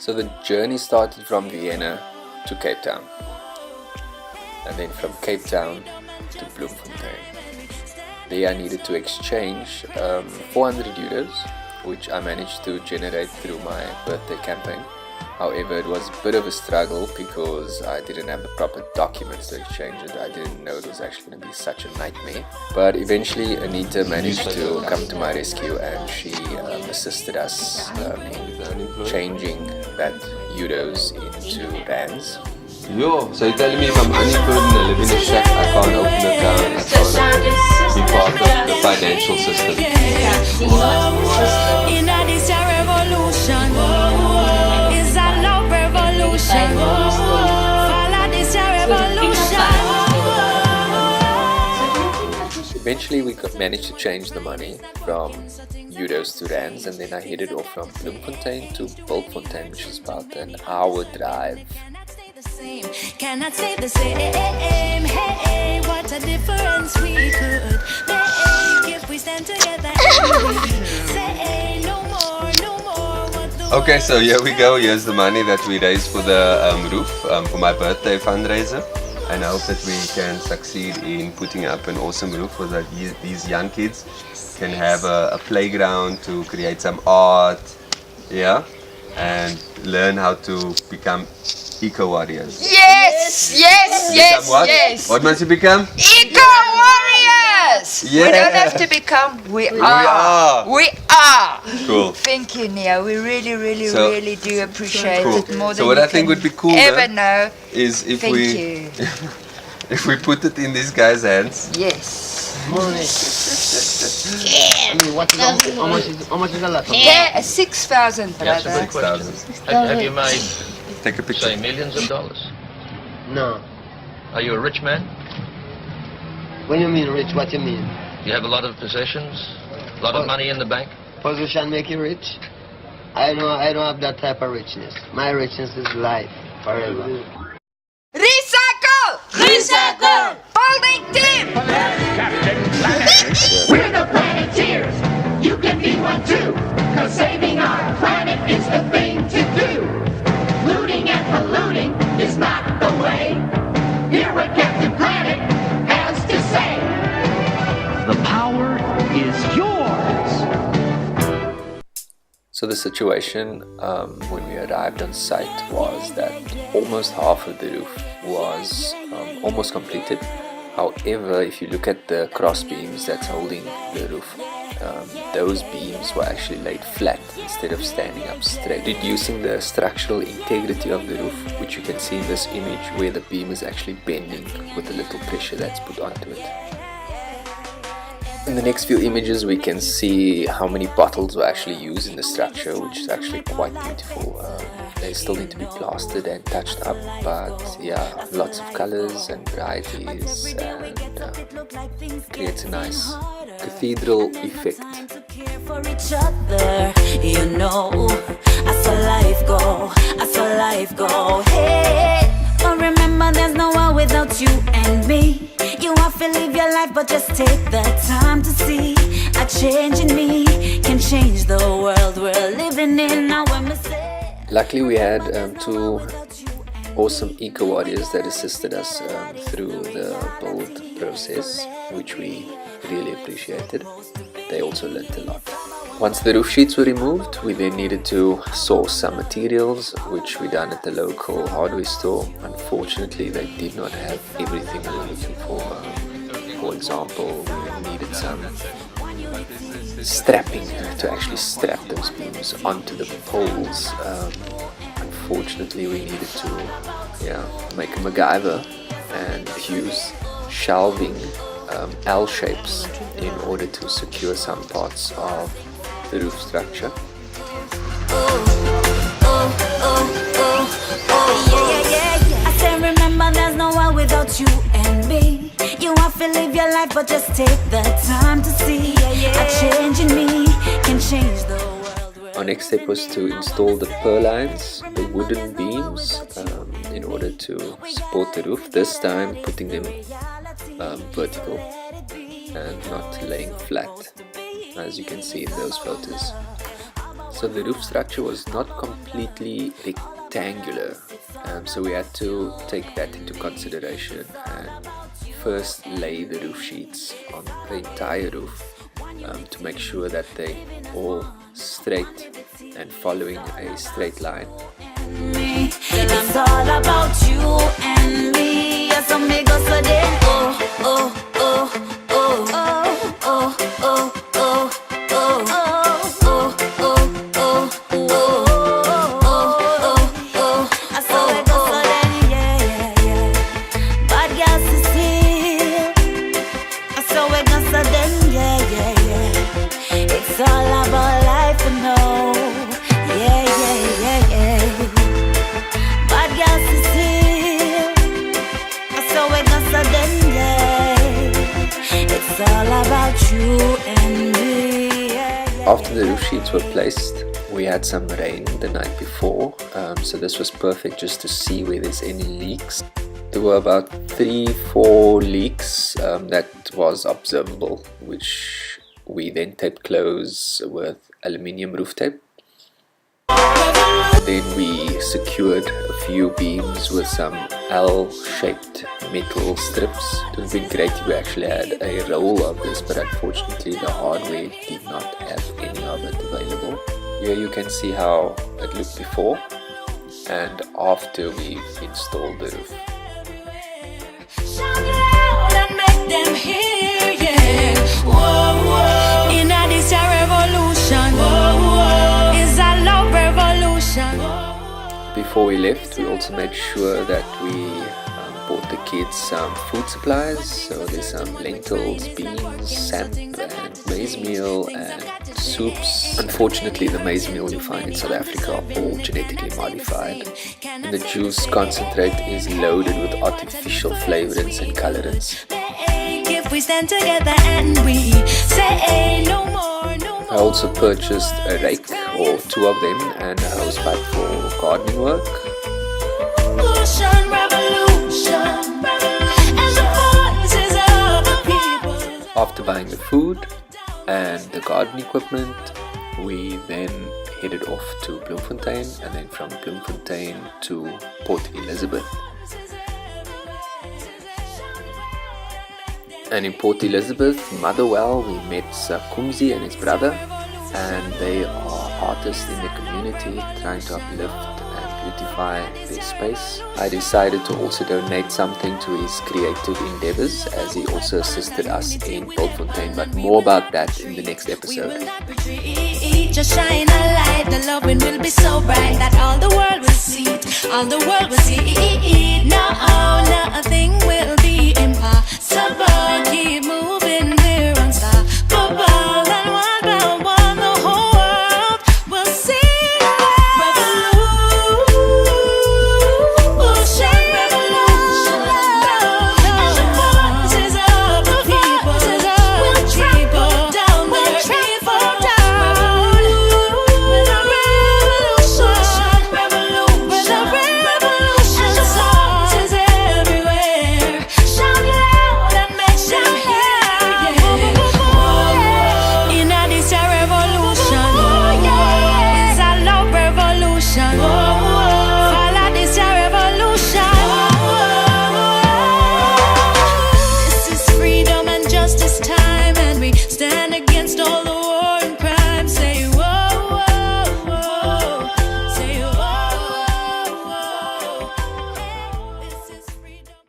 So the journey started from Vienna to Cape Town, and then from Cape Town to Bloemfontein. There I needed to exchange 400 euros, which I managed to generate through my birthday campaign. However, it was a bit of a struggle because I didn't have the proper documents to exchange it. I didn't know it was actually going to be such a nightmare. But eventually Anita managed to come to my rescue, and she assisted us in changing that euros into rands. Yo, so you're telling me if I'm unemployed and I live in a shack, I can't open an account, I can't be part of the financial system. Eventually we managed to change the money from euros to rands, and then I headed off from Bloemfontein to Bultfontein, which is about an hour drive. Cannot stay the same. Hey, what a difference we could make if we stand together. Say no more. Okay, so here we go. Here's the money that we raised for the roof for my birthday fundraiser. And I hope that we can succeed in putting up an awesome roof so that these young kids can have a playground to create some art, yeah, and learn how to become eco-warriors. Yes. Become what? Yes. What must you become? Eco-warriors! Yeah. We don't have to become, we are. Cool. Thank you, Nia. We really do appreciate Cool. it more So than what you I think can would be cool ever though, know. is if Thank we you. if we put it in these guys' hands. Yes. I mean, how much is a lot? Yeah, 6,000, Yes, brother. a good question. 6,000. Have you made, Take a picture. say, millions of dollars? No. Are you a rich man? When you mean rich, what you mean? You have a lot of possessions? A lot of money in the bank? Position make you rich? I don't have that type of richness. My richness is life, forever. Recycle! Recycle! Holding team! We're the Planeteers. You can be one too. Cause saving our planet is the thing to do. Looting and polluting is not the way. Hear what Captain Planet has to say. The power is yours. So the situation when we arrived on site was that almost half of the roof was almost completed. However, if you look at the cross beams that's holding the roof, those beams were actually laid flat instead of standing up straight, reducing the structural integrity of the roof, which you can see in this image where the beam is actually bending with the little pressure that's put onto it. In the next few images we can see how many bottles were actually used in the structure, which is actually quite beautiful. They still need to be plastered and touched up, but yeah, lots of colors and varieties, and creates a nice cathedral effect. For each other, you know, I saw life go, hey. But remember, there's no one without you and me. You have to live your life, but just take the time to see a change in me can change the world we're living in. Now when we say, luckily we had two awesome eco-warriors that assisted us through the build process, which we really appreciated. They also learned a lot. Once the roof sheets were removed, we then needed to source some materials, which we done at the local hardware store. Unfortunately, they did not have everything we were looking for. For example, we needed some strapping to actually strap those beams onto the poles. Unfortunately, we needed to make a MacGyver and use shelving L shapes in order to secure some parts of the roof structure. I said remember there's no one without you and me. You have to live your life, but just take the time to see a change in me can change the world. Our next step was to install the purlines, the wooden beams, in order to support the roof, this time putting them vertical and not laying flat, as you can see in those photos. So So the roof structure was not completely rectangular, so we had to take that into consideration and first lay the roof sheets on the entire roof to make sure that they all straight and following a straight line. It's all about you and me. Yes, I make us a day. Oh, oh, oh, oh, oh, oh, oh, oh, oh, oh, oh, oh, oh. I saw it go so then, yeah. Bad girls to see. I saw it go so then, yeah. It's all about life, you know. Yeah. Bad girls to see. I saw it go so then, yeah. It's all about you and me. After the roof sheets were placed, we had some rain the night before, so this was perfect just to see where there's any leaks. There were about 3-4 leaks that was observable, which we then taped close with aluminium roof tape. Then we secured a few beams with some L-shaped metal strips. It would have been great if we actually had a roll of this, but unfortunately the hardware did not have any of it available. Here you can see how it looked before and after we've installed the roof. Shout loud and make them hear, yeah. Whoa. In this revolution, is a love revolution. Before we left, we also made sure that we bought the kids some food supplies. So there's some lentils, beans, samp and maize meal and soups. Unfortunately, the maize meal you find in South Africa are all genetically modified. And the juice concentrate is loaded with artificial flavorants and colorants. If we stand together and we say no more, no more. I also purchased a rake, or 2 of them, and a hose pipe for gardening work. After buying the food and the garden equipment, we then headed off to Bloemfontein, and then from Bloemfontein to Port Elizabeth. And in Port Elizabeth, Motherwell, we met Sakumzi and his brother, and they are artists in the community trying to uplift and beautify their space. I decided to also donate something to his creative endeavors, as he also assisted us in Bloemfontein, but more about that in the next episode. Just shine a light, the loving will be so bright that all the world will see it, all the world will see it. No.